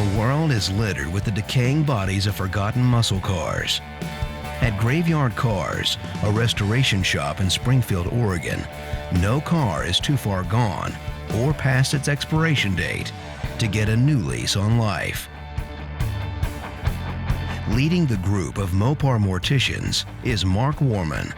The world is littered with the decaying bodies of forgotten muscle cars. At Graveyard Carz, a restoration shop in Springfield, Oregon, no car is too far gone or past its expiration date to get a new lease on life. Leading the group of Mopar morticians is Mark Warman.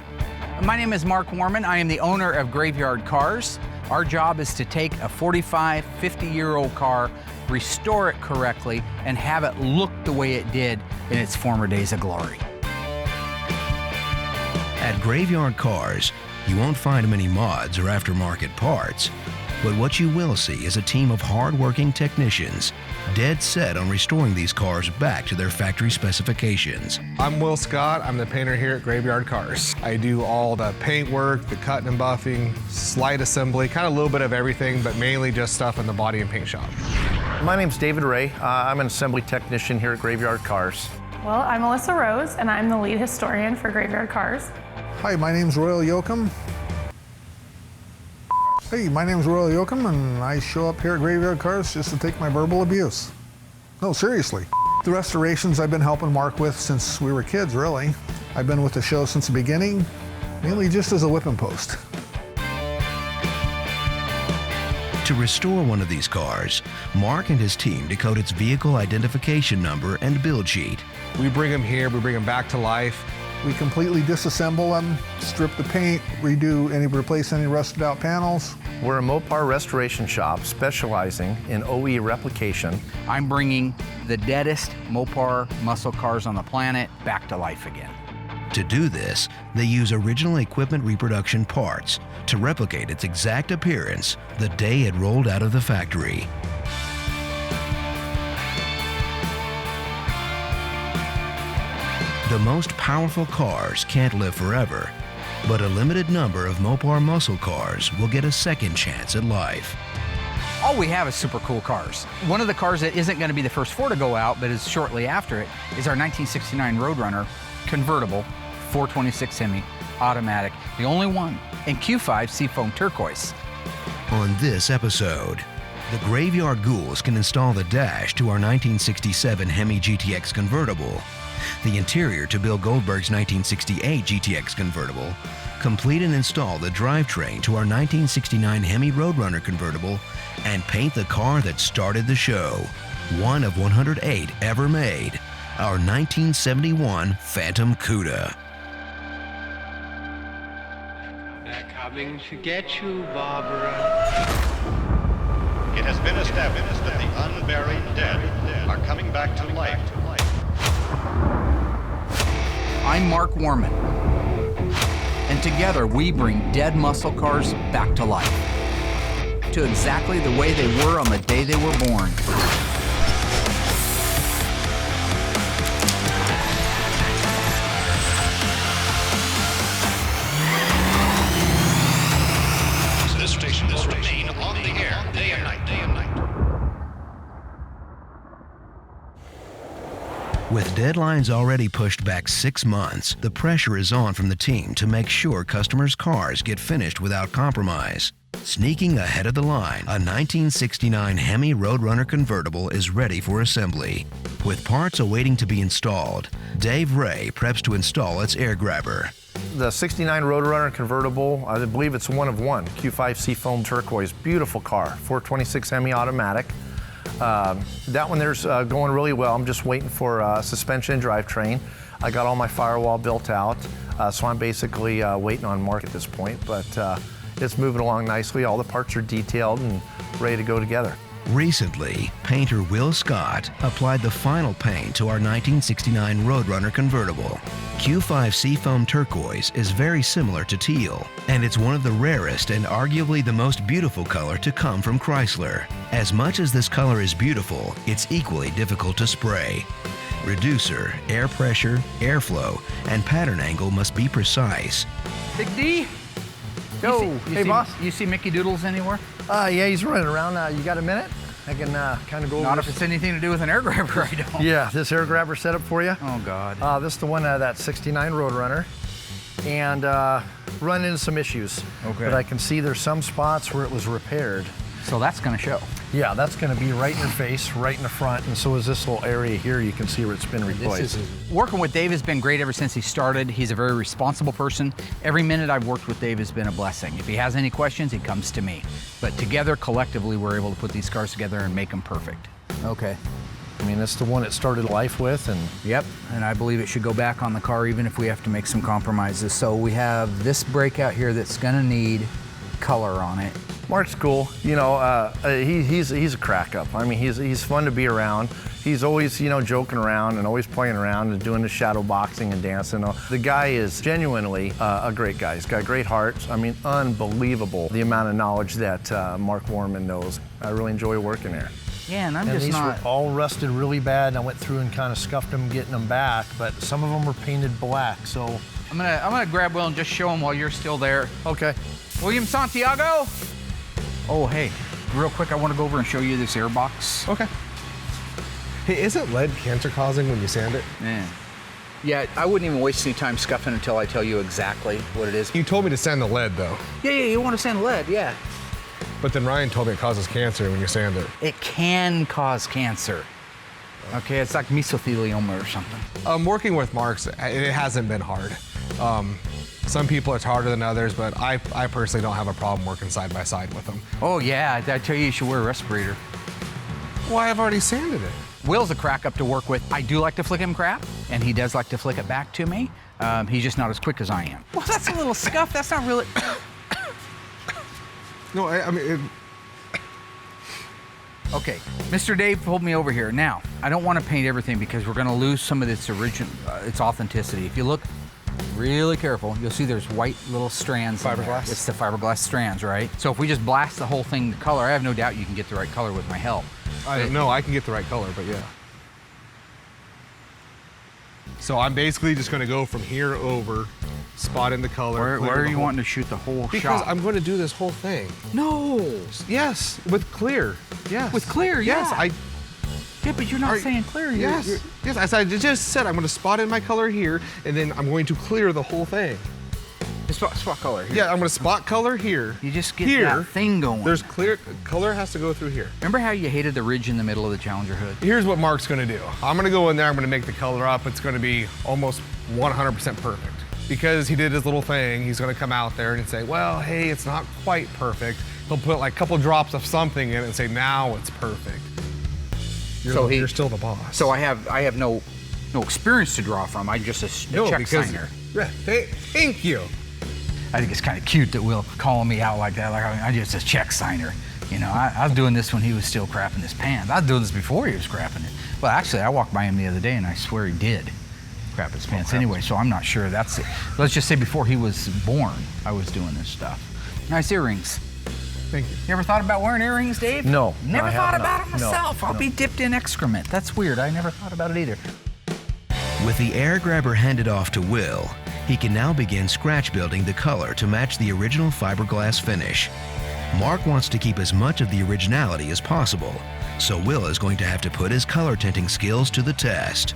My name is Mark Warman. I am the owner of Graveyard Carz. Our job is to take a 45, 50-year-old car, restore it correctly, and have it look the way it did in its former days of glory. At Graveyard Carz, you won't find many mods or aftermarket parts, but what you will see is a team of hard-working technicians dead set on restoring these cars back to their factory specifications. I'm Will Scott. I'm the painter here at Graveyard Carz. I do all the paint work, the cutting and buffing, slight assembly, kind of a little bit of everything, but mainly just stuff in the body and paint shop. My name's David Ray. I'm an assembly technician here at Graveyard Carz. Well, I'm Alyssa Rose, and I'm the lead historian for Graveyard Carz. Hi, my name's YOAKUM. Hey, my name's YOAKUM, and I show up here at Graveyard Carz just to take my verbal abuse. No, seriously. The restorations I've been helping Mark with since we were kids, really. I've been with the show since the beginning, mainly just as a whipping post. To restore one of these cars, Mark and his team decode its vehicle identification number and build sheet. We bring them here, we bring them back to life. We completely disassemble them, strip the paint, replace any rusted out panels. We're a Mopar restoration shop specializing in OE replication. I'm bringing the deadest Mopar muscle cars on the planet back to life again. To do this, they use original equipment reproduction parts to replicate its exact appearance the day it rolled out of the factory. The most powerful cars can't live forever, but a limited number of Mopar muscle cars will get a second chance at life. All we have is super cool cars. One of the cars that isn't going to be the first four to go out, but is shortly after it, is our 1969 Roadrunner convertible 426 Hemi automatic, the only one in Q5 Seafoam Turquoise. On this episode, the Graveyard Ghouls can install the dash to our 1967 Hemi GTX convertible, the interior to Bill Goldberg's 1968 GTX convertible, complete and install the drivetrain to our 1969 Hemi Roadrunner convertible, and paint the car that started the show, one of 108 ever made, our 1971 Phantom Cuda. They're coming to get you, Barbara. It has been established that the unburied dead are coming back to life. I'm Mark Warman, and together we bring dead muscle cars back to life, to exactly the way they were on the day they were born. This station will remain on the air day and night. With deadlines already pushed back 6 months, the pressure is on from the team to make sure customers' cars get finished without compromise. Sneaking ahead of the line, a 1969 Hemi Roadrunner convertible is ready for assembly. With parts awaiting to be installed, Dave Ray preps to install its air grabber. The 69 Roadrunner convertible, I believe it's one of one, Q5 Seafoam Turquoise, beautiful car, 426 Hemi automatic. That one there's going really well. I'm just waiting for suspension and drivetrain. I got all my firewall built out, so I'm basically waiting on Mark at this point, but it's moving along nicely. All the parts are detailed and ready to go together. Recently, painter Will Scott applied the final paint to our 1969 Roadrunner convertible. Q5 Seafoam Turquoise is very similar to teal, and it's one of the rarest and arguably the most beautiful color to come from Chrysler. As much as this color is beautiful, it's equally difficult to spray. Reducer, air pressure, airflow, and pattern angle must be precise. Big D? Hey, boss. You see Mickey Doodles anywhere? Yeah, he's running around. You got a minute? I can kind of go over Not if this. it's anything to do with an air grabber, I don't. Yeah, this air grabber setup for you. Oh, God. This is the one, that 69 Roadrunner. And run into some issues. Okay. But I can see there's some spots where it was repaired. So that's going to show. Yeah, that's gonna be right in your face, right in the front, and so is this little area here. You can see where it's been replaced. Working with Dave has been great ever since he started. He's a very responsible person. Every minute I've worked with Dave has been a blessing. If he has any questions, he comes to me. But together, collectively, we're able to put these cars together and make them perfect. Okay. I mean, it's the one it started life with, and Yep, and I believe it should go back on the car even if we have to make some compromises. So we have this breakout here that's gonna need color on it. Mark's cool. You know, he's a crack up. I mean, he's fun to be around. He's always, you know, joking around and always playing around and doing the shadow boxing and dancing. The guy is genuinely a great guy. He's got a great heart. I mean, unbelievable the amount of knowledge that Mark Warman knows. I really enjoy working there. Yeah, and These were all rusted really bad, and I went through and kind of scuffed them, getting them back, but some of them were painted black, so. I'm gonna grab Will and just show him while you're still there. Okay. William Santiago. Oh, hey, real quick, I want to go over and show you this air box. Okay. Hey, isn't lead cancer causing when you sand it? Yeah, I wouldn't even waste any time scuffing until I tell you exactly what it is. You told me to sand the lead though. Yeah, you want to sand lead, yeah. But then Ryan told me it causes cancer when you sand it. It can cause cancer. Okay, it's like mesothelioma or something. Working with Mark's, it hasn't been hard. Some people it's harder than others, but I personally don't have a problem working side by side with them. Oh yeah, I tell you should wear a respirator. Well, I've already sanded it. Will's a crack up to work with. I do like to flick him crap, and he does like to flick it back to me. He's just not as quick as I am. Well, that's a little scuff. That's not really. No, I mean. Okay, Mr. Dave pulled me over here. Now, I don't want to paint everything because we're going to lose some of its its authenticity. If you look really careful, you'll see there's white little strands. Fiberglass? It's the fiberglass strands, right? So if we just blast the whole thing to color, I have no doubt you can get the right color with my help. I don't know, I can get the right color, but yeah. So I'm basically just going to go from here over, spot in the color. Where are you wanting to shoot the whole because shot? Because I'm going to do this whole thing. No. Yes, with clear. Yes. With clear, yes. Yeah. Yeah, but you're not saying clear. Yes. Yes, I just said I'm going to spot in my color here, and then I'm going to clear the whole thing. Spot color here. Yeah, I'm going to spot color here. You just get here, that thing going. There's clear, color has to go through here. Remember how you hated the ridge in the middle of the Challenger hood? Here's what Mark's going to do. I'm going to go in there, I'm going to make the color up. It's going to be almost 100% perfect. Because he did his little thing, he's going to come out there and say, well, hey, it's not quite perfect. He'll put like a couple drops of something in it and say, now it's perfect. You're still the boss. So I have no experience to draw from. I'm just a check signer. Yeah, thank you. I think it's kind of cute that Will calling me out like that. Like I'm just a check signer. You know, I was doing this when he was still crapping his pants. I was doing this before he was crapping it. Well, actually, I walked by him the other day and I swear he did crap his pants anyway. So I'm not sure that's it. Let's just say before he was born, I was doing this stuff. Nice earrings. Thank you. You ever thought about wearing earrings, Dave? No. Never thought about it myself. No. I'll be dipped in excrement. That's weird. I never thought about it either. With the air grabber handed off to Will, he can now begin scratch building the color to match the original fiberglass finish. Mark wants to keep as much of the originality as possible, so Will is going to have to put his color tinting skills to the test.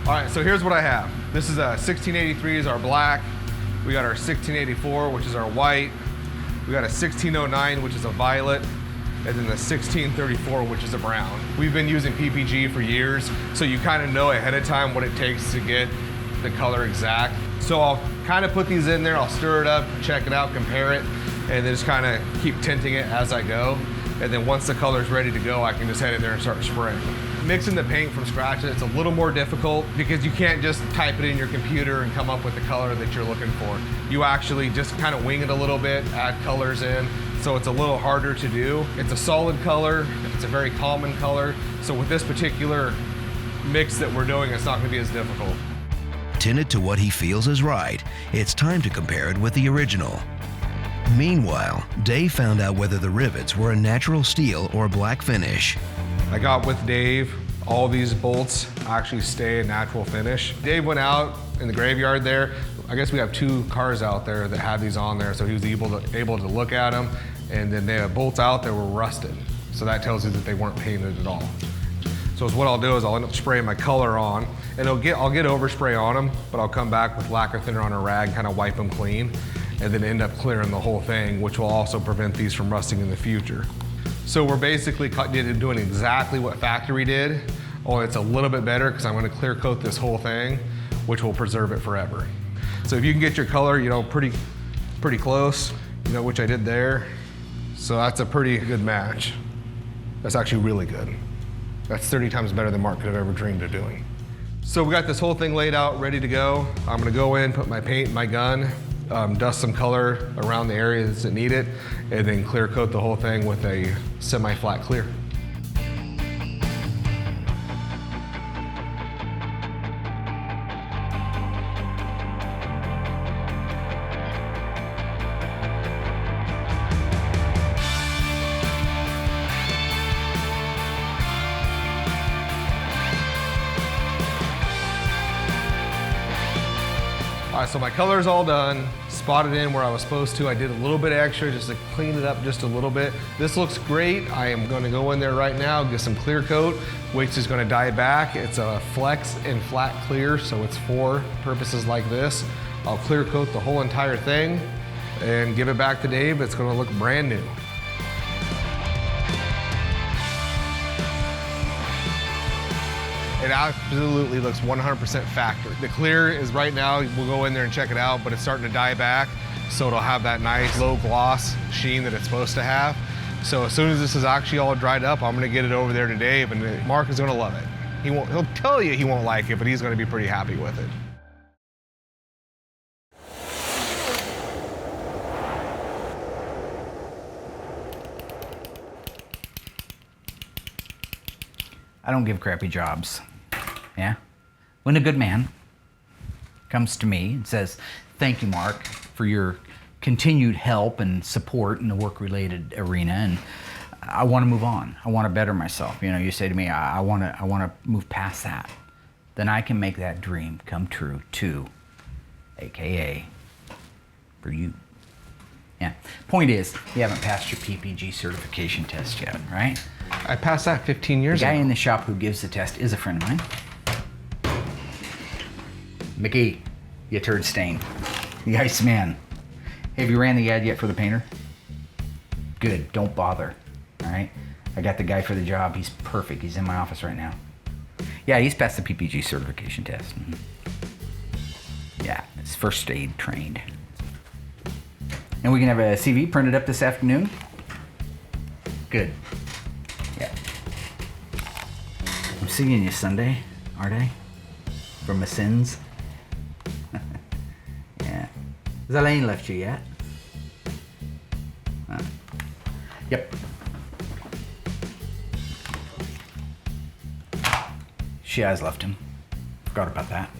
All right, so here's what I have. This is a 1683 is our black. We got our 1684, which is our white. We got a 1609, which is a violet, and then the 1634, which is a brown. We've been using PPG for years, so you kind of know ahead of time what it takes to get the color exact. So I'll kind of put these in there, I'll stir it up, check it out, compare it, and then just kind of keep tinting it as I go. And then once the color's ready to go, I can just head in there and start spraying. Mixing the paint from scratch, it's a little more difficult because you can't just type it in your computer and come up with the color that you're looking for. You actually just kind of wing it a little bit, add colors in, so it's a little harder to do. It's a solid color, it's a very common color, so with this particular mix that we're doing, it's not going to be as difficult. Tinted to what he feels is right, it's time to compare it with the original. Meanwhile, Dave found out whether the rivets were a natural steel or black finish. I got with Dave, all these bolts actually stay a natural finish. Dave went out in the graveyard there. I guess we have 2 cars out there that had these on there, so he was able to look at them, and then they have bolts out that were rusted. So that tells you that they weren't painted at all. So what I'll do is I'll end up spraying my color on, and I'll get overspray on them, but I'll come back with lacquer thinner on a rag, kind of wipe them clean, and then end up clearing the whole thing, which will also prevent these from rusting in the future. So we're basically doing exactly what factory did, only it's a little bit better because I'm going to clear coat this whole thing, which will preserve it forever. So if you can get your color, you know, pretty close, you know, which I did there. So that's a pretty good match. That's actually really good. That's 30 times better than Mark could have ever dreamed of doing. So we got this whole thing laid out, ready to go. I'm gonna go in, put my paint in my gun, dust some color around the areas that need it, and then clear coat the whole thing with a semi-flat clear. All right, so my color's all done, spotted in where I was supposed to. I did a little bit extra just to clean it up just a little bit. This looks great. I am gonna go in there right now, get some clear coat, which is gonna dye back. It's a flex and flat clear, so it's for purposes like this. I'll clear coat the whole entire thing and give it back to Dave. It's gonna look brand new. It absolutely looks 100% factory. The clear is right now, we'll go in there and check it out, but it's starting to dye back, so it'll have that nice low gloss sheen that it's supposed to have. So as soon as this is actually all dried up, I'm gonna get it over there to Dave, and Mark is gonna love it. He'll tell you he won't like it, but he's gonna be pretty happy with it. I don't give crappy jobs. Yeah? When a good man comes to me and says, thank you, Mark, for your continued help and support in the work-related arena, and I want to move on. I want to better myself. You know, you say to me, I want to move past that. Then I can make that dream come true too, AKA for you. Yeah. Point is, you haven't passed your PPG certification test yet, right? I passed that 15 years ago. The guy in the shop who gives the test is a friend of mine. Mickey, you turd stain. The Iceman. Have you ran the ad yet for the painter? Good, don't bother, all right? I got the guy for the job, he's perfect. He's in my office right now. Yeah, he's passed the PPG certification test. Yeah, it's first aid trained. And we can have a CV printed up this afternoon? Good. Yeah. I'm seeing you Sunday, aren't I? For my sins? Yeah. Has Elaine left you yet? Yep. She has left him. Forgot about that.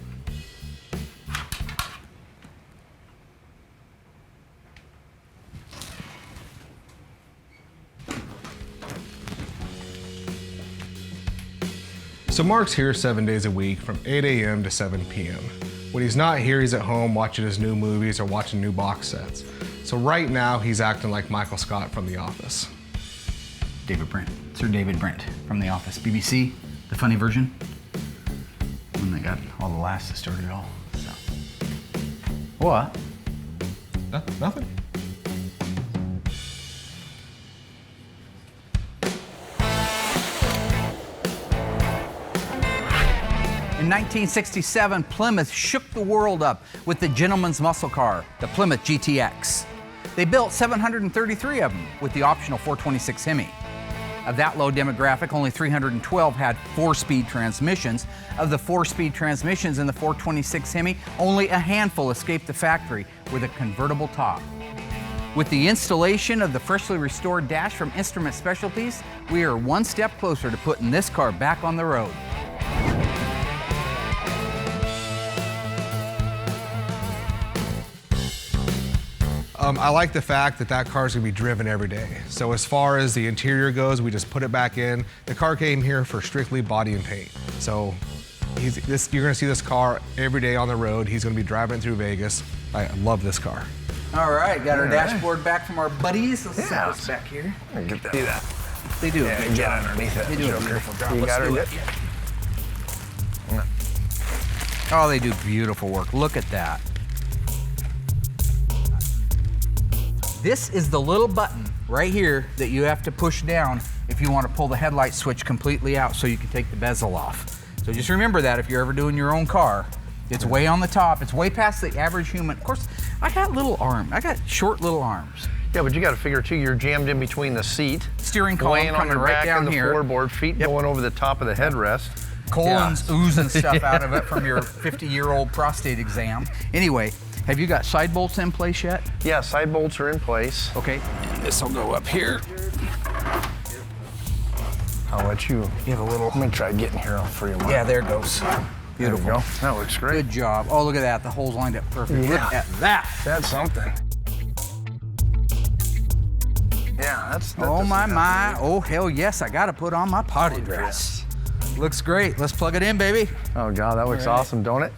So Mark's here 7 days a week from 8 a.m. to 7 p.m. When he's not here, he's at home watching his new movies or watching new box sets. So right now, he's acting like Michael Scott from The Office. David Brent, Sir David Brent from The Office. BBC, the funny version. And they got all the laughs that started it all, so. What? Nothing. In 1967, Plymouth shook the world up with the gentleman's muscle car, the Plymouth GTX. They built 733 of them with the optional 426 Hemi. Of that low demographic, only 312 had 4-speed transmissions. Of the 4-speed transmissions in the 426 Hemi, only a handful escaped the factory with a convertible top. With the installation of the freshly restored dash from Instrument Specialties, we are one step closer to putting this car back on the road. I like the fact that that car's gonna be driven every day. So as far as the interior goes, we just put it back in. The car came here for strictly body and paint. So you're gonna see this car every day on the road. He's gonna be driving it through Vegas. I love this car. All right, got our dashboard back from our buddies. Let's set this back here. Get that. Do that. They do a good job. Underneath it. They do a beautiful job. You got Let's do it. Oh, they do beautiful work. Look at that. This is the little button right here that you have to push down if you want to pull the headlight switch completely out so you can take the bezel off. So just remember that if you're ever doing your own car. It's way on the top. It's way past the average human. Of course, I got little arms. I got short little arms. Yeah, but you got to figure too, you're jammed in between the seat, Steering column weighing on coming the right back down of the here. floorboard, feet going over the top of the headrest. Colon's oozing stuff out of it from your 50-year-old prostate exam. Anyway, have you got side bolts in place yet? Yeah, side bolts are in place. Okay, and this will go up here. I'll let you. You have a little. I'm gonna try getting here for you. Mark. Yeah, there it goes. Beautiful. There we go. That looks great. Good job. Oh, look at that. The holes lined up perfect. Yeah. Look at that. That's something. Yeah, that's. Oh my. Oh hell yes, I gotta put on my party dress. Looks great. Let's plug it in, baby. Oh God, that looks awesome, don't it?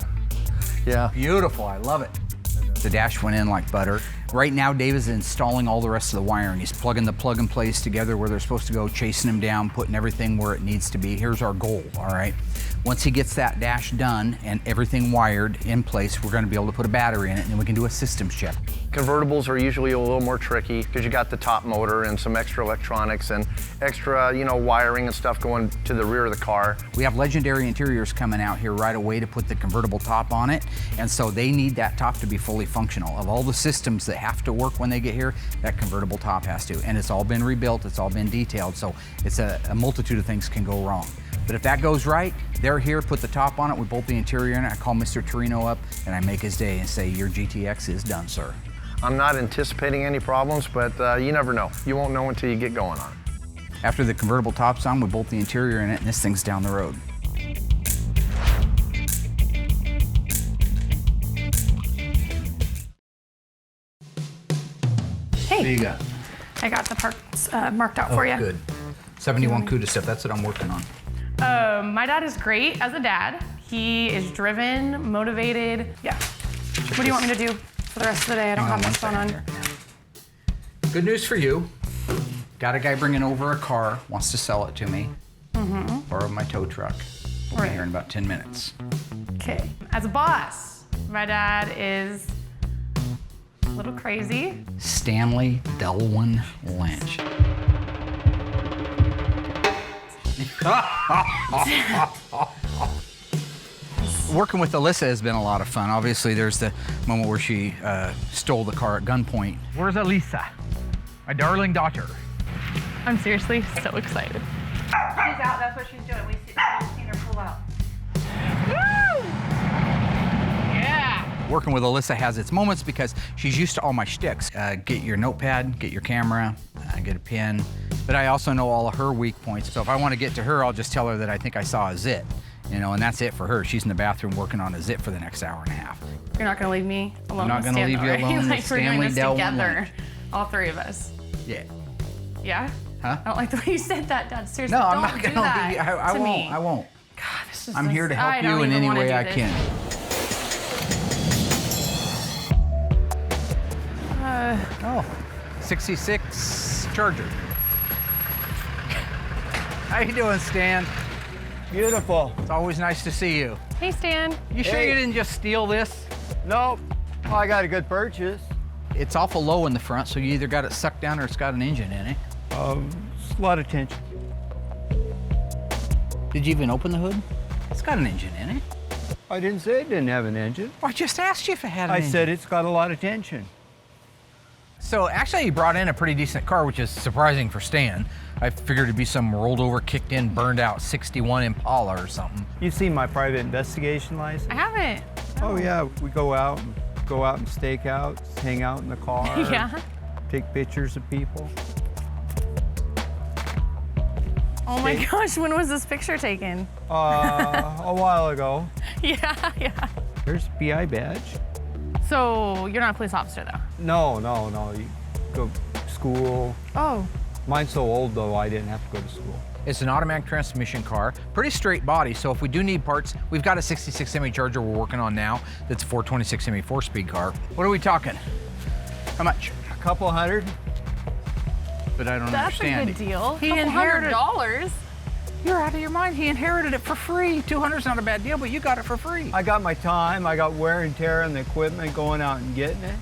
Yeah. Beautiful. I love it. The dash went in like butter. Right now, Dave is installing all the rest of the wiring. He's plugging the plug and plays together where they're supposed to go, chasing them down, putting everything where it needs to be. Here's our goal, all right? Once he gets that dash done and everything wired in place, we're gonna be able to put a battery in it and then we can do a systems check. Convertibles are usually a little more tricky because you got the top motor and some extra electronics and extra, wiring and stuff going to the rear of the car. We have Legendary Interiors coming out here right away to put the convertible top on it, and so they need that top to be fully functional. Of all the systems that have to work when they get here, that convertible top has to, and it's all been rebuilt, it's all been detailed, so it's a multitude of things can go wrong. But if that goes right, they're here, put the top on it, we bolt the interior in it, I call Mr. Torino up, and I make his day and say, your GTX is done, sir. I'm not anticipating any problems, but you never know. You won't know until you get going on it. After the convertible top's on, we bolt the interior in it, and this thing's down the road. Hey, What do you got? I got the parts marked out for you. Good. 71 CUDA stuff, that's what I'm working on. My dad is great as a dad. He is driven, motivated. Yeah. What do you want me to do for the rest of the day? I don't have much going on. Good news for you. Got a guy bringing over a car, wants to sell it to me. Borrow my tow truck. We'll be here in about 10 minutes. Okay. As a boss, my dad is a little crazy. Stanley Delwyn Lynch. Working with Allysa has been a lot of fun. Obviously, there's the moment where she stole the car at gunpoint. Where's Allysa? My darling daughter. I'm seriously so excited. She's out, that's what she's doing. We've seen her pull out. Woo! Yeah! Working with Allysa has its moments because she's used to all my shticks. Get your notepad, get your camera, get a pen. But I also know all of her weak points. So if I want to get to her, I'll just tell her that I think I saw a zit. And that's it for her. She's in the bathroom working on a zit for the next hour and a half. You're not gonna leave me alone. I'm not with gonna Stan, leave you though, right? alone with Like we're doing Stanley this Delwyn together, Lynch. all three of us. Yeah. Yeah? Huh? I don't like the way you said that, Dad. Seriously, No, I'm don't not do gonna that leave you. I to won't. me. I won't. God, this is I'm here to help I you don't in even any wanna way do I this. can. Oh, 66 Charger. How you doing, Stan? Beautiful. It's always nice to see you. Hey, Stan. You sure Hey. you didn't just steal this? Nope. Oh, I got a good purchase. It's awful low in the front, so you either got it sucked down or it's got an engine in it. It's a lot of tension. Did you even open the hood? It's got an engine in it. I didn't say it didn't have an engine. Well, I just asked you if it had an I engine. said it's got a lot of tension. So actually, you brought in a pretty decent car, which is surprising for Stan. I figured it'd be some rolled over, kicked in, burned out 61 Impala or something. You've seen my private investigation license? I haven't. Oh yeah, we go out and stake out, hang out in the car. Yeah. Take pictures of people. Oh my gosh, when was this picture taken? A while ago. Yeah. Here's BI badge. So you're not a police officer, though? No. You go to school. Oh. Mine's so old though, I didn't have to go to school. It's an automatic transmission car, pretty straight body, so if we do need parts, we've got a 66 Hemi Charger we're working on now that's a 426 Hemi 4-speed car. What are we talking? How much? A couple hundred. But I don't That's understand. a good deal. He $200. inherited- You're out of your mind. He inherited it for free. $200's not a bad deal, but you got it for free. I got my time, I got wear and tear on the equipment, going out and getting it.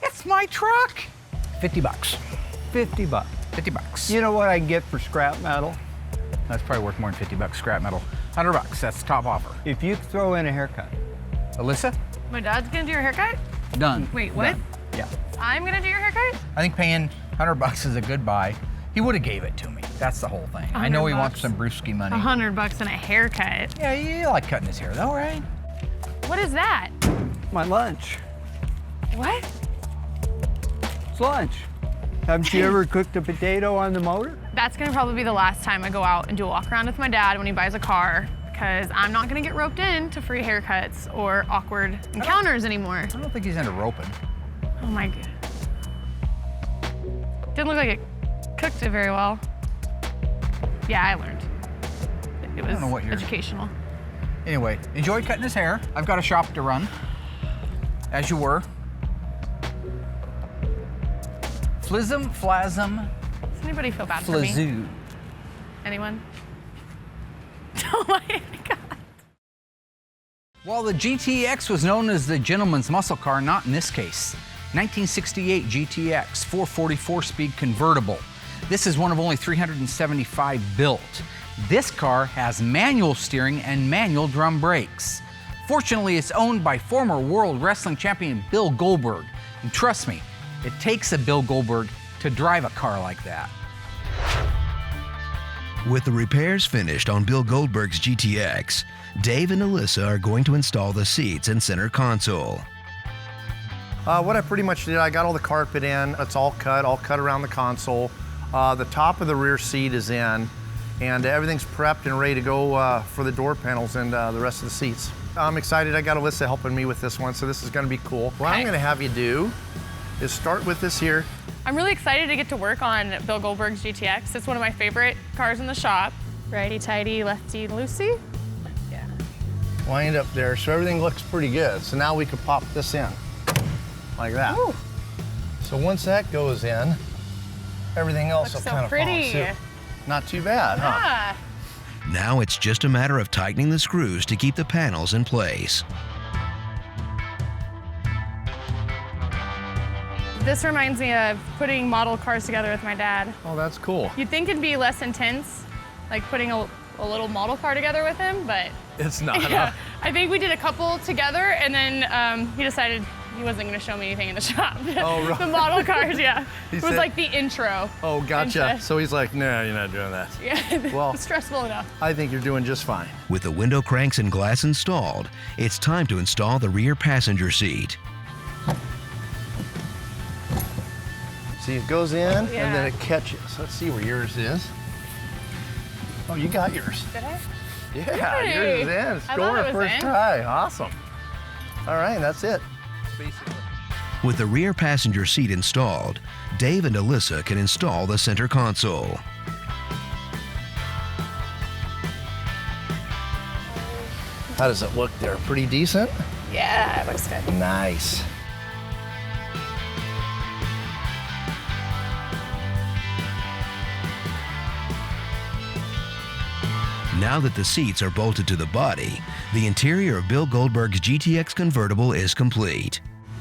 It's my truck. $50. 50 bucks. 50 bucks. You know what I can get for scrap metal? That's probably worth more than 50 bucks scrap metal. 100 bucks, that's the top offer. If you throw in a haircut. Alyssa? My dad's gonna do your haircut? Done. Wait, what? Done. Yeah. I'm gonna do your haircut? I think paying 100 bucks is a good buy. He would have gave it to me. That's the whole thing. I know he wants some brewski money. 100 bucks and a haircut. Yeah, you like cutting his hair though, right? What is that? My lunch. What? It's lunch. Haven't you ever cooked a potato on the motor? That's gonna probably be the last time I go out and do a walk around with my dad when he buys a car, because I'm not gonna get roped in to free haircuts or awkward encounters anymore. I don't think he's into roping. Oh my god. Didn't look like it cooked it very well. Yeah, I learned. It was know what you're- educational. Anyway, enjoyed cutting his hair. I've got a shop to run, as you were. Flism, flasm, Does anybody feel bad for me? flazoo. Anyone? Oh my god. While the GTX was known as the gentleman's muscle car, not in this case. 1968 GTX 444-speed convertible. This is one of only 375 built. This car has manual steering and manual drum brakes. Fortunately, it's owned by former World Wrestling Champion Bill Goldberg. And trust me, it takes a Bill Goldberg to drive a car like that. With the repairs finished on Bill Goldberg's GTX, Dave and Alyssa are going to install the seats and center console. What I pretty much did, I got all the carpet in. It's all cut around the console. The top of the rear seat is in, and everything's prepped and ready to go for the door panels and the rest of the seats. I'm excited. I got Alyssa helping me with this one, so this is going to be cool. What I'm going to have you do is start with this here. I'm really excited to get to work on Bill Goldberg's GTX. It's one of my favorite cars in the shop. Righty-tighty, lefty-loosey. Yeah. Wind up there, so everything looks pretty good. So now we can pop this in, like that. Ooh. So once that goes in, everything else Looks will so kind of follow pretty. suit. Not too bad, huh? Ah. Now it's just a matter of tightening the screws to keep the panels in place. This reminds me of putting model cars together with my dad. Oh, that's cool. You'd think it'd be less intense, like putting a little model car together with him, but It's not, yeah, huh? I think we did a couple together, and then he decided he wasn't going to show me anything in the shop. Oh, right. The model cars, yeah. He It was said- like the intro. Oh, gotcha. Into- So he's like, no, you're not doing that. Yeah, Well- it's stressful enough. I think you're doing just fine. With the window cranks and glass installed, it's time to install the rear passenger seat. See, it goes in and Yeah. then it catches. Let's see where yours is. Oh, you got yours. Did I? Yeah, Hey, yours is in. I thought Score it was first in. try. Awesome. All right, that's it. With the rear passenger seat installed, Dave and Alyssa can install the center console. How does it look there? Pretty decent? Yeah, it looks good. Nice. Now that the seats are bolted to the body, the interior of Bill Goldberg's GTX convertible is complete.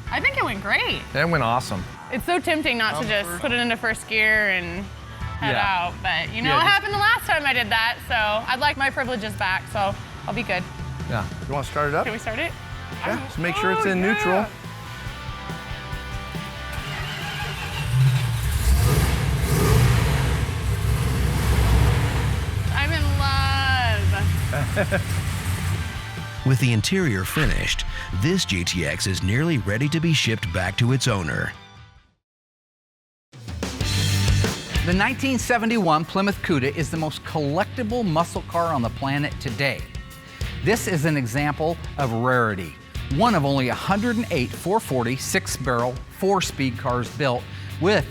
I think it went great. That went awesome. It's so tempting not to just put it into first gear and head Yeah. out, but you know Yeah, what just- happened the last time I did that, so I'd like my privileges back, so I'll be good. Yeah. You want to start it up? Can we start it? Yeah. Just make sure it's Oh, in yeah. neutral. I'm in love. With the interior finished, this GTX is nearly ready to be shipped back to its owner. The 1971 Plymouth Cuda is the most collectible muscle car on the planet today. This is an example of rarity. One of only 108 440 6-barrel 4-speed cars built with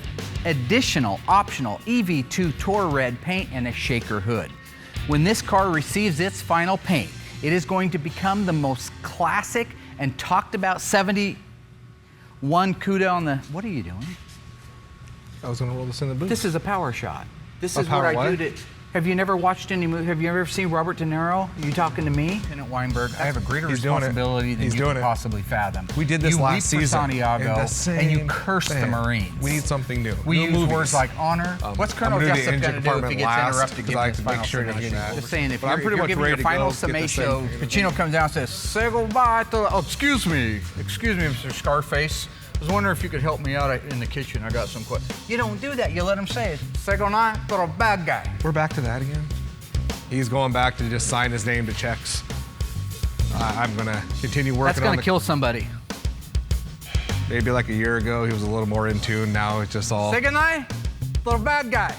additional optional EV2 Tour Red paint and a shaker hood. When this car receives its final paint, it is going to become the most classic and talked about 71 Cuda on the, what are you doing? I was gonna roll this in the booth. This is a power shot. This A is what power I what? do to Have you never watched any movie? Have you ever seen Robert De Niro? Are you talking to me? Lieutenant Weinberg, I have a greater responsibility than you can possibly fathom. We did this last season. You leap for Santiago, and you curse the Marines. We need something new. We use words like honor. What's Colonel Jessup going to do if he gets interrupted? Because I like to make sure that Just saying, if you're giving your final summation, Pacino comes down and says, say goodbye to, oh, excuse me, Mr. Scarface. I was wondering if you could help me out in the kitchen. I got some questions. You don't do that. You let him say it. Say goodnight to a bad guy. We're back to that again. He's going back to just sign his name to checks. I'm going to continue working on That's going to kill somebody. Maybe like a year ago, he was a little more in tune. Now it's just all... Say goodnight, little bad guy.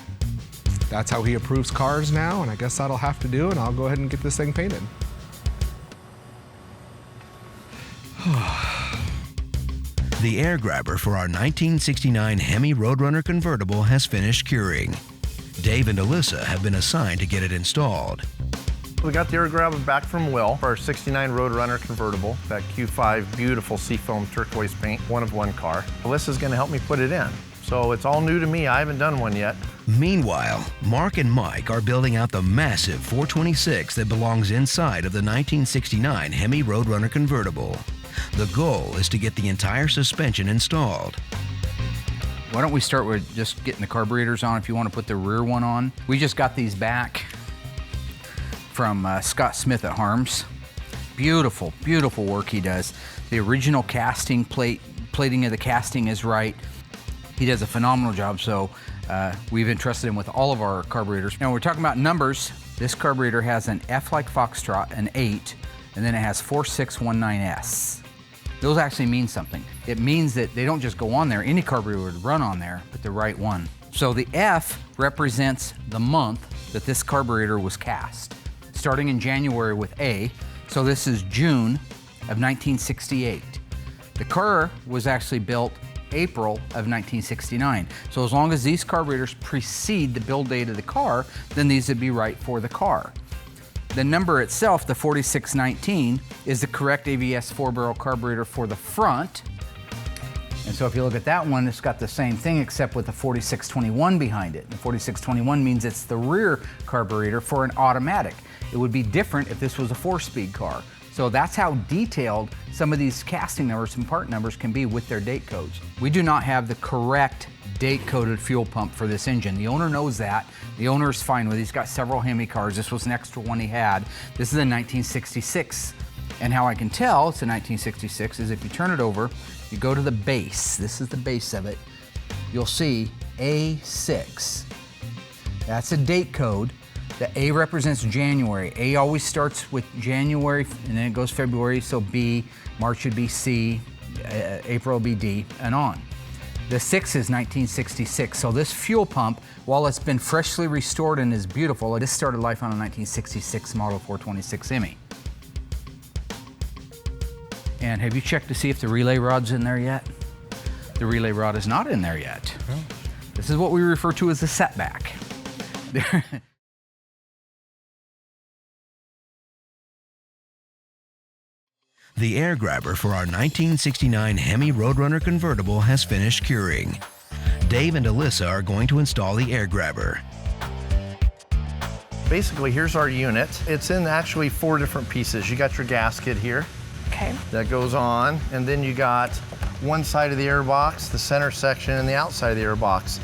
That's how he approves cars now, and I guess that'll have to do, and I'll go ahead and get this thing painted. The air grabber for our 1969 Hemi Roadrunner convertible has finished curing. Dave and Allysa have been assigned to get it installed. We got the air grabber back from Will for our 69 Roadrunner convertible, that Q5 beautiful seafoam turquoise paint, one-of-one car. Alyssa's gonna help me put it in. So it's all new to me, I haven't done one yet. Meanwhile, Mark and Mike are building out the massive 426 that belongs inside of the 1969 Hemi Roadrunner convertible. The goal is to get the entire suspension installed. Why don't we start with just getting the carburetors on if you want to put the rear one on. We just got these back from Scott Smith at Harms. Beautiful, beautiful work he does. The original casting plating of the casting is right. He does a phenomenal job, so we've entrusted him with all of our carburetors. Now we're talking about numbers. This carburetor has an F like Foxtrot, an 8, and then it has 4619S. Those actually mean something. It means that they don't just go on there. Any carburetor would run on there, but the right one. So the F represents the month that this carburetor was cast, starting in January with A. So this is June of 1968. The car was actually built April of 1969. So as long as these carburetors precede the build date of the car, then these would be right for the car. The number itself, the 4619, is the correct AVS 4-barrel carburetor for the front. And so if you look at that one, it's got the same thing except with the 4621 behind it. The 4621 means it's the rear carburetor for an automatic. It would be different if this was a 4-speed car. So that's how detailed some of these casting numbers and part numbers can be with their date codes. We do not have the correct date-coded fuel pump for this engine. The owner knows that. The owner is fine with it. He's got several Hemi cars. This was an extra one he had. This is a 1966. And how I can tell it's a 1966 is if you turn it over, you go to the base. This is the base of it. You'll see A6. That's a date code. The A represents January. A always starts with January and then it goes February, so B, March would be C, April will be D, and on. The 6 is 1966, so this fuel pump, while it's been freshly restored and is beautiful, this started life on a 1966 model 426 Hemi. And have you checked to see if the relay rod's in there yet? The relay rod is not in there yet. Oh. This is what we refer to as the setback. The air grabber for our 1969 Hemi Roadrunner convertible has finished curing. Dave and Allysa are going to install the air grabber. Basically, here's our unit. It's in actually 4 different pieces. You got your gasket here. Okay. That goes on, and then you got one side of the air box, the center section, and the outside of the air box.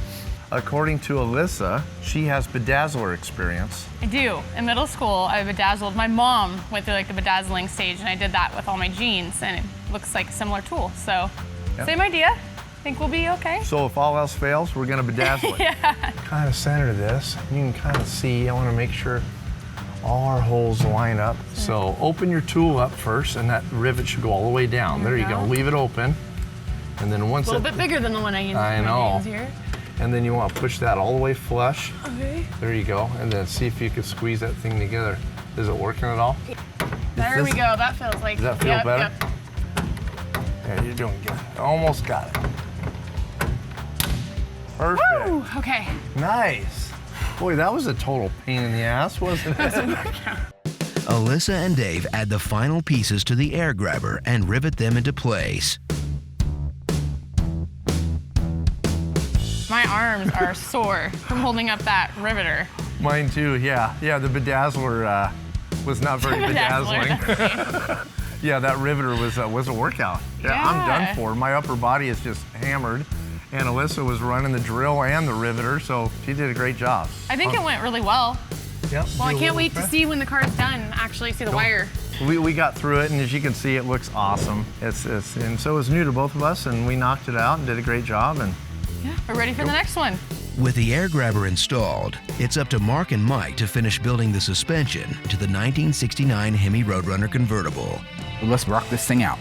According to Allysa, she has bedazzler experience. I do. In middle school, I bedazzled. My mom went through like the bedazzling stage, and I did that with all my jeans, and it looks like a similar tool. So, yep. Same idea. Think we'll be okay. So if all else fails, we're gonna bedazzle it. Yeah. Kind of center this. You can kind of see, I wanna make sure all our holes line up. So open your tool up first, and that rivet should go all the way down. There you go. Leave it open. And then once a little bit bigger than the one I used. I know. Here. And then you want to push that all the way flush. Okay. There you go. And then see if you can squeeze that thing together. Is it working at all? There we go. That feels like. Does that feel better? Yep. Yeah, you're doing good. Almost got it. Perfect. Woo! Okay. Nice. Boy, that was a total pain in the ass, wasn't it? Allysa and Dave add the final pieces to the air grabber and rivet them into place. My arms are sore from holding up that riveter. Mine too, yeah. Yeah, the bedazzler was not very bedazzling. Yeah, that riveter was a workout. Yeah, I'm done for. My upper body is just hammered. And Allysa was running the drill and the riveter, so she did a great job. I think it went really well. Yep. Well, I can't wait to see when the car is done, actually see the wire. We got through it, and as you can see, it looks awesome. And so it was new to both of us, and we knocked it out and did a great job. And yeah, we're ready for the next one. With the air grabber installed, it's up to Mark and Mike to finish building the suspension to the 1969 Hemi Roadrunner convertible. Let's rock this thing out.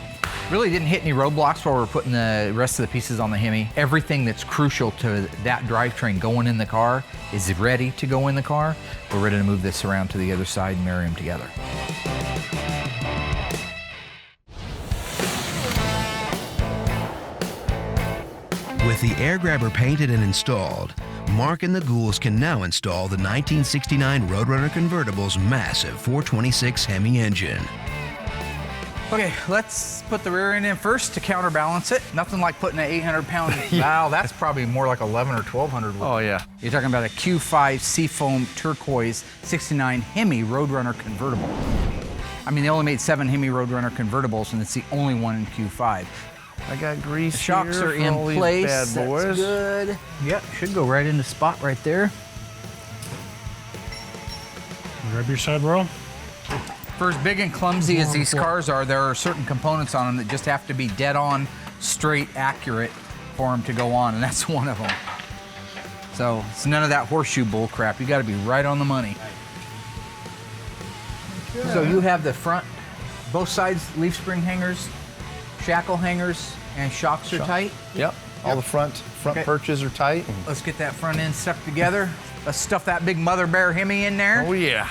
Really didn't hit any roadblocks while we're putting the rest of the pieces on the Hemi. Everything that's crucial to that drivetrain going in the car is ready to go in the car. We're ready to move this around to the other side and marry them together. With the air grabber painted and installed, Mark and the Ghouls can now install the 1969 Roadrunner convertible's massive 426 Hemi engine. Okay, let's put the rear end in first to counterbalance it. Nothing like putting an 800-pound valve. That's probably more like 11 or 1200. oh yeah. You're talking about a Q5 Seafoam Turquoise 69 Hemi Roadrunner convertible. I mean, they only made 7 Hemi Roadrunner convertibles, and it's the only one in Q5. I got grease. The shocks here are in all these place. Bad boys. That's good. Yep, should go right in the spot right there. Grab your side roll. For as big and clumsy as these cars are, there are certain components on them that just have to be dead on, straight, accurate for them to go on, and that's one of them. So it's none of that horseshoe bull crap. You got to be right on the money. Okay. So you have the front, both sides leaf spring hangers, shackle hangers, and shocks are tight? Yep. All the front perches are tight. Let's get that front end stuck together. Let's stuff that big Mother Bear Hemi in there. Oh yeah.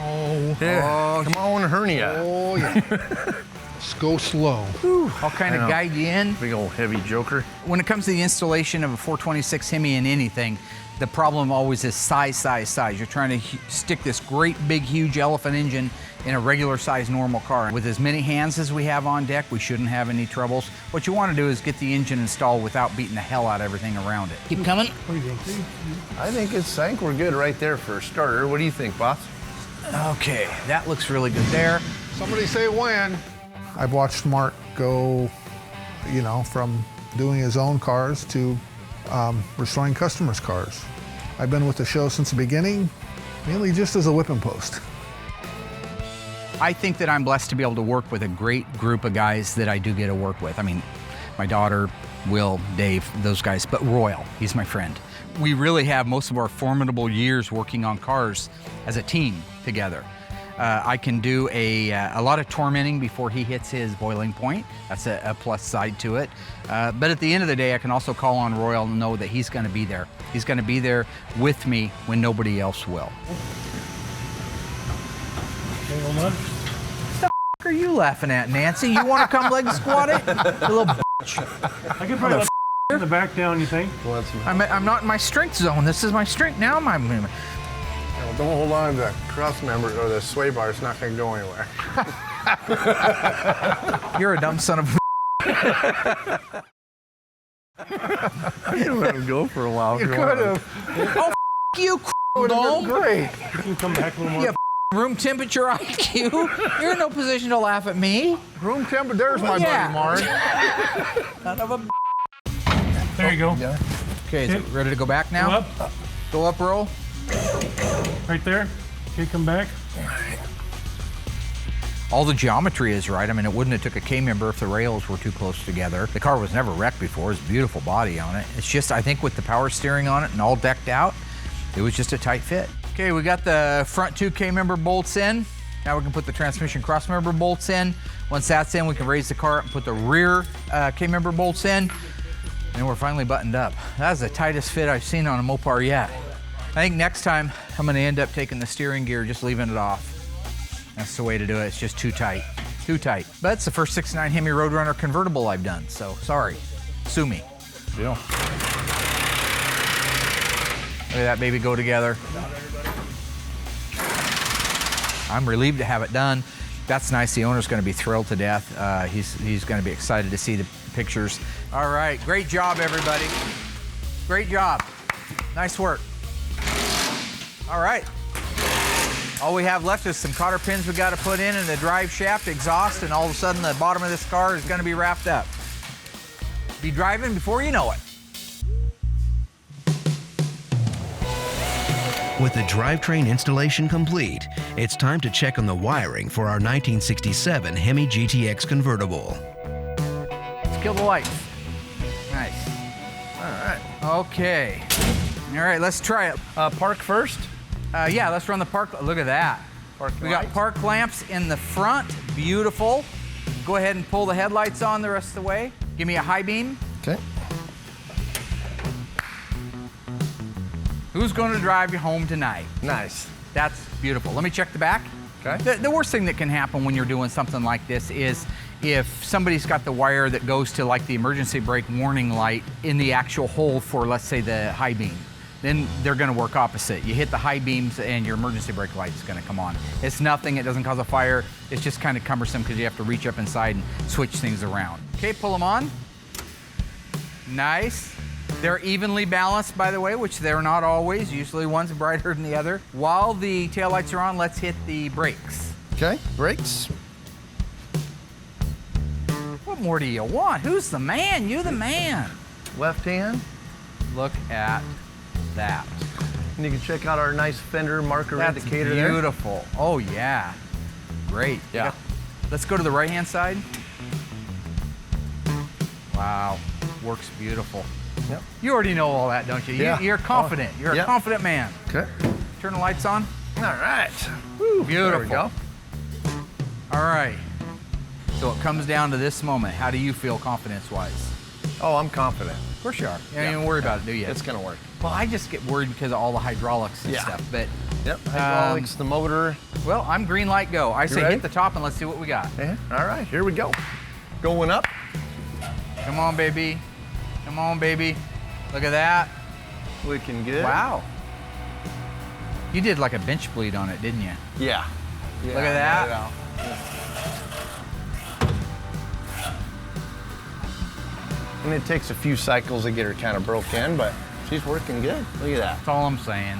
Oh, yeah. Come on, hernia. Oh yeah. Just go slow. Whew. I'll kind of guide you in. Big old heavy joker. When it comes to the installation of a 426 Hemi in anything, the problem always is size. You're trying to stick this great big huge elephant engine in a regular size normal car. With as many hands as we have on deck, we shouldn't have any troubles. What you want to do is get the engine installed without beating the hell out of everything around it. Keep coming. I think we're good right there for a starter. What do you think, boss? Okay, that looks really good there. Somebody say when. I've watched Mark go, you know, from doing his own cars to restoring customers' cars. I've been with the show since the beginning, mainly just as a whipping post. I think that I'm blessed to be able to work with a great group of guys that I do get to work with. I mean, my daughter, Will, Dave, those guys, but Royal, he's my friend. We really have most of our formidable years working on cars as a team together. I can do a lot of tormenting before he hits his boiling point. That's a plus side to it. But at the end of the day, I can also call on Royal and know that he's going to be there. He's going to be there with me when nobody else will. What the f*** are you laughing at, Nancy? You want to come leg squat it? You little bitch. I could probably in the back down, you think? I'm not in my strength zone. This is my strength now. Don't hold on to the cross member or the sway bar. It's not going to go anywhere. You're a dumb son of a I didn't let him go for a while. You could have. Oh, you, dome. Great. You can come back a little more. Yeah, room temperature IQ. You're in no position to laugh at me. Room temperature, there's my buddy Mark. Son of a. There you go. Yeah. Okay, is it ready to go back now? Go up. Go up, roll. Right there. Okay, come back. All the geometry is right. I mean, it wouldn't have took a K-member if the rails were too close together. The car was never wrecked before. It's a beautiful body on it. It's just, I think with the power steering on it and all decked out, it was just a tight fit. Okay, we got the front 2 K-member bolts in. Now we can put the transmission cross-member bolts in. Once that's in, we can raise the car up and put the rear K-member bolts in. And we're finally buttoned up. That's the tightest fit I've seen on a Mopar yet. I think next time I'm gonna end up taking the steering gear, just leaving it off. That's the way to do it. It's just too tight. Too tight. But it's the first 69 Hemi Roadrunner convertible I've done, so sorry. Sue me. Deal. Look at that baby go together. I'm relieved to have it done. That's nice. The owner's going to be thrilled to death. He's going to be excited to see the pictures. All right, great job, everybody. Great job. Nice work. All right. All we have left is some cotter pins we got to put in and the drive shaft, exhaust, and all of a sudden the bottom of this car is going to be wrapped up. Be driving before you know it. With the drivetrain installation complete, it's time to check on the wiring for our 1967 Hemi GTX convertible. Let's kill the lights. Nice. All right. Okay. All right, let's try it. Park first? Yeah, let's run the park. Look at that. We got park lamps in the front. Beautiful. Go ahead and pull the headlights on the rest of the way. Give me a high beam. Okay. Who's going to drive you home tonight? Nice. That's beautiful. Let me check the back. Okay. The worst thing that can happen when you're doing something like this is if somebody's got the wire that goes to like the emergency brake warning light in the actual hole for, let's say, the high beam, then they're going to work opposite. You hit the high beams and your emergency brake light is going to come on. It's nothing. It doesn't cause a fire. It's just kind of cumbersome because you have to reach up inside and switch things around. Okay, pull them on. Nice. They're evenly balanced, by the way, which they're not always. Usually one's brighter than the other. While the taillights are on, let's hit the brakes. Okay, brakes. What more do you want? Who's the man? You the man. Left hand. Look at that. And you can check out our nice fender marker indicator there. Beautiful. Oh, yeah. Great. Yeah. Let's go to the right-hand side. Wow. Works beautiful. Yep. You already know all that, don't you? Yeah. You're confident. You're a confident man. Okay. Turn the lights on. All right. Woo, beautiful. There we go. All right. So it comes down to this moment. How do you feel confidence-wise? Oh, I'm confident. Of course you are. You don't even worry about it, do you? It's going to work. Well, I just get worried because of all the hydraulics and stuff. But yep, hydraulics, the motor. Well, I'm green light go. I say ready? hit the top and let's see what we got. Yeah. All right, here we go. Going up. Come on, baby. Come on, baby. Look at that. Looking good. Wow. You did like a bench bleed on it, didn't you? Yeah. Look at that. And it takes a few cycles to get her kind of broke in, but she's working good. Look at that. That's all I'm saying.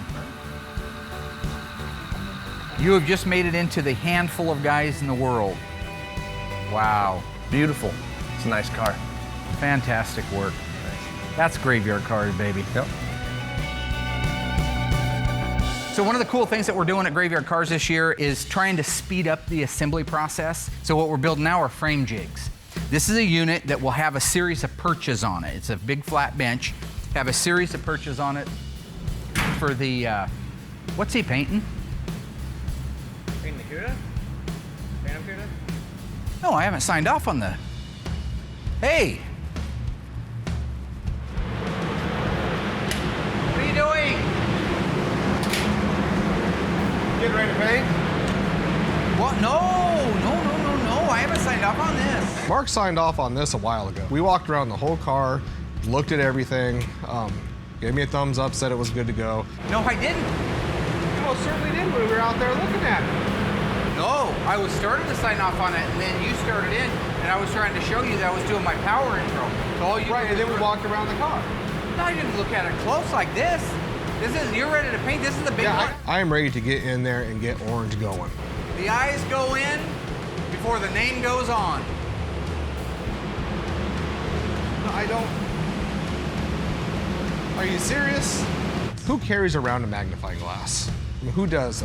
You have just made it into the handful of guys in the world. Wow. Beautiful. It's a nice car. Fantastic work. That's Graveyard Carz, baby. Yep. So one of the cool things that we're doing at Graveyard Carz this year is trying to speed up the assembly process. So what we're building now are frame jigs. This is a unit that will have a series of perches on it. It's a big flat bench. Have a series of perches on it for the, what's he painting? Painting the Cuda? Phantom Cuda? No, I haven't signed off on the, hey! What are you doing? Getting ready to paint? What? No. I haven't signed off on this. Mark signed off on this a while ago. We walked around the whole car, looked at everything, gave me a thumbs up, said it was good to go. No, I didn't. You most certainly did when we were out there looking at it. No, I was starting to sign off on it, and then you started in, and I was trying to show you that I was doing my power intro. So all you right, and then we walked around the car. No, I didn't look at it close like this. You're ready to paint. This is the big one. I am ready to get in there and get orange going. The eyes go in before the name goes on. No, I don't. Are you serious? Who carries around a magnifying glass? I mean, who does?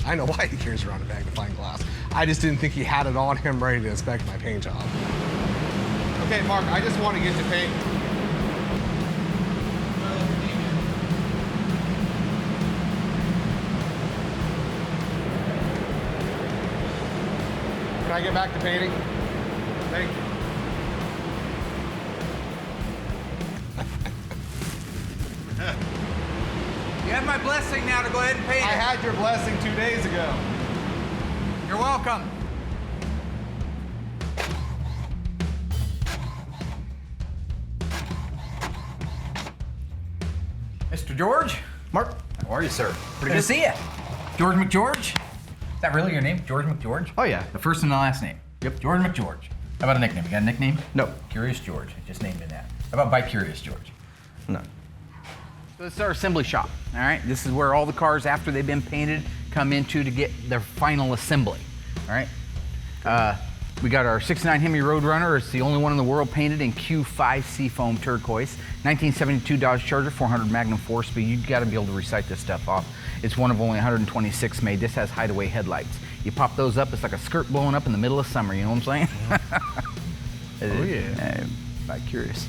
I know why he carries around a magnifying glass. I just didn't think he had it on him ready to inspect my paint job. Okay, Mark, I just want to get to paint. Can I get back to painting? Thank you. You have my blessing now to go ahead and paint it. I had your blessing 2 days ago. You're welcome. Mr. George? Mark, how are you, sir? Pretty good to see you. George McGeorge? Is that really your name, George McGeorge? Oh, yeah. The first and the last name? Yep. George McGeorge. How about a nickname? You got a nickname? No. Curious George. I just named it that. How about Bi-Curious George? No. So this is our assembly shop, all right? This is where all the cars, after they've been painted, come into to get their final assembly, all right? We got our 69 Hemi Roadrunner. It's the only one in the world painted in Q5 Seafoam turquoise. 1972 Dodge Charger, 400 Magnum 4-speed. You've got to be able to recite this stuff off. It's one of only 126 made. This has hideaway headlights. You pop those up, it's like a skirt blowing up in the middle of summer, you know what I'm saying? Oh yeah. I'm curious.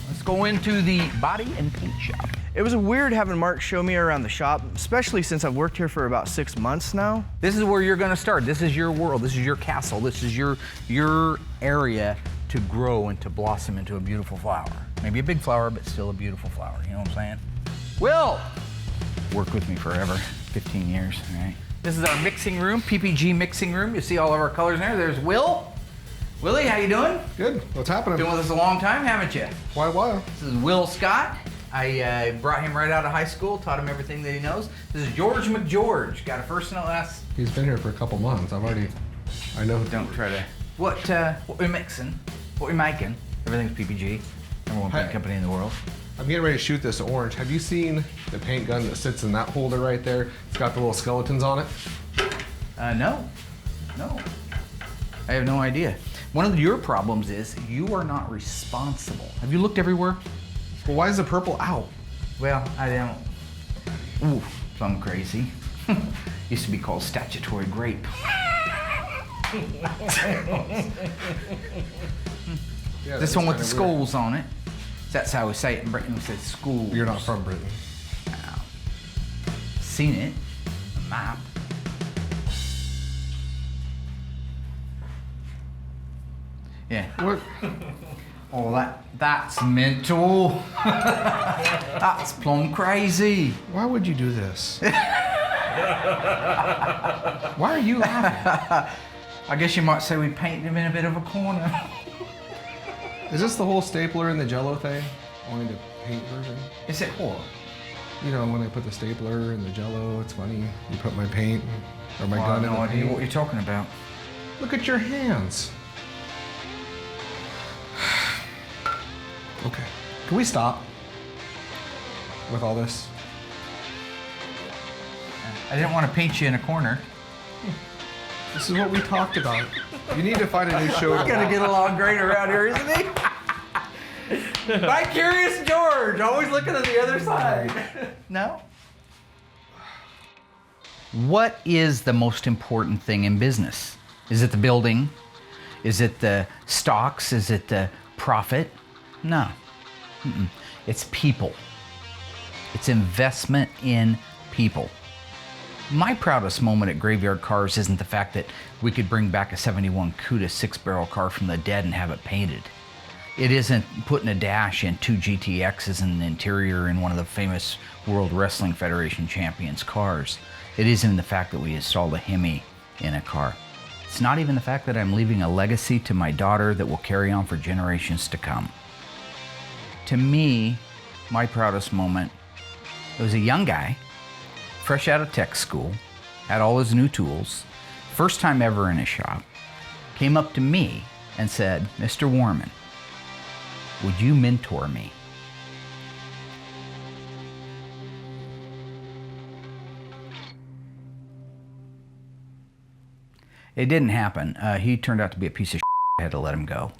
Let's go into the body and paint shop. It was weird having Mark show me around the shop, especially since I've worked here for about 6 months now. This is where you're gonna start. This is your world. This is your castle. This is your area to grow and to blossom into a beautiful flower. Maybe a big flower, but still a beautiful flower. You know what I'm saying? Will! Worked with me forever, 15 years, all right? This is our mixing room, PPG mixing room. You see all of our colors in there. There's Will. Willie, how you doing? Good. What's happening? Been with us a long time, haven't you? Why a while? This is Will Scott. I brought him right out of high school, taught him everything that he knows. This is George McGeorge. Got a first and a last. He's been here for a couple months. I know. Don't try to. What we're mixing, what we're making. Everything's PPG. Number one paint company in the world. I'm getting ready to shoot this orange. Have you seen the paint gun that sits in that holder right there? It's got the little skeletons on it. No. I have no idea. One of your problems is you are not responsible. Have you looked everywhere? Well, why is the purple out? Well, I don't. Ooh, plum crazy. Used to be called statutory grape. Yeah, this one with the kinda skulls on it. That's how we say it in Britain. We say schools. You're not from Britain. No. Seen it. A map. Yeah. What? Oh, that's mental. That's plumb crazy. Why would you do this? Why are you laughing? I guess you might say we painted him in a bit of a corner. Is this the whole stapler and the Jello thing? Only the paint version? Is it what? You know, when I put the stapler and the Jello, it's funny. You put my paint or my gun in the I have no idea paint. what you're talking about. Look at your hands. Okay. Can we stop with all this? I didn't want to paint you in a corner. This is what we talked about. You need to find a new show. He's gonna get along great around here, isn't he? By Curious George, always looking at the other side. No? What is the most important thing in business? Is it the building? Is it the stocks? Is it the profit? No. It's people. It's investment in people. My proudest moment at Graveyard Carz isn't the fact that we could bring back a 71 CUDA 6-barrel car from the dead and have it painted. It isn't putting a dash in 2 GTXs in the interior in one of the famous World Wrestling Federation champions' cars. It isn't the fact that we installed a Hemi in a car. It's not even the fact that I'm leaving a legacy to my daughter that will carry on for generations to come. To me, my proudest moment, it was a young guy, fresh out of tech school, had all his new tools, first time ever in a shop, came up to me and said, "Mr. Warman, would you mentor me?" It didn't happen. He turned out to be a piece of shit. I had to let him go.